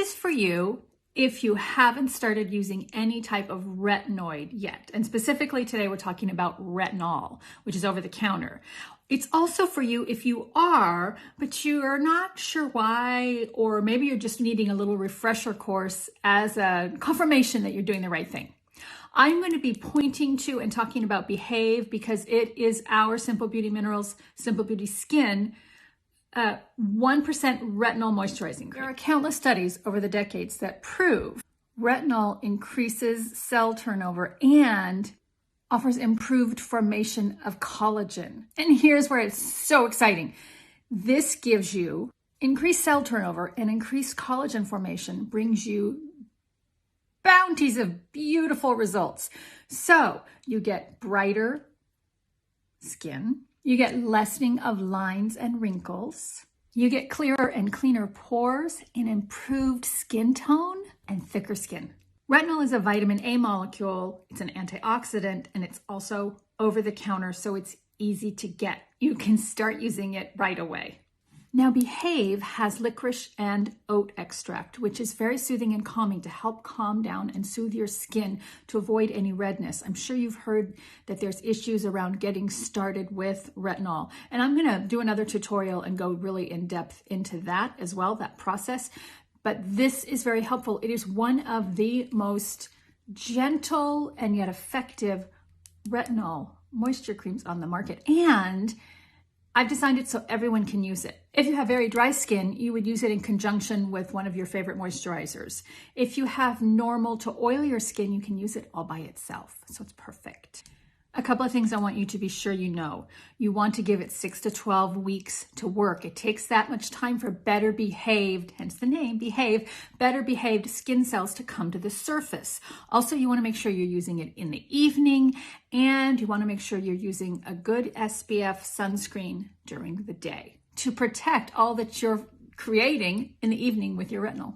is for you if you haven't started using any type of retinoid yet. And specifically today, we're talking about retinol, which is over the counter. It's also for you if you are, but you are not sure why, or maybe you're just needing a little refresher course as a confirmation that you're doing the right thing. I'm going to be pointing to and talking about Behave because it is our Simple Beauty Minerals, Simple Beauty Skin 1% retinol moisturizing cream. There are countless studies over the decades that prove retinol increases cell turnover and offers improved formation of collagen. And here's where it's so exciting. This gives you increased cell turnover and increased collagen formation, brings you bounties of beautiful results. So you get brighter skin, you get lessening of lines and wrinkles, you get clearer and cleaner pores and improved skin tone and thicker skin. Retinol is a vitamin A molecule, it's an antioxidant, and it's also over the counter, so it's easy to get. You can start using it right away. Now, Behave has licorice and oat extract, which is very soothing and calming to help calm down and soothe your skin to avoid any redness. I'm sure you've heard that there's issues around getting started with retinol. And I'm gonna do another tutorial and go really in depth into that as well, that process. But this is very helpful. It is one of the most gentle and yet effective retinol moisture creams on the market. And I've designed it so everyone can use it. If you have very dry skin, you would use it in conjunction with one of your favorite moisturizers. If you have normal to oilier skin, you can use it all by itself. So it's perfect. A couple of things I want you to be sure you know. You want to give it 6 to 12 weeks to work. It takes that much time for better behaved, hence the name, Behave, better behaved skin cells to come to the surface. Also, you want to make sure you're using it in the evening, and you want to make sure you're using a good SPF sunscreen during the day to protect all that you're creating in the evening with your retinol.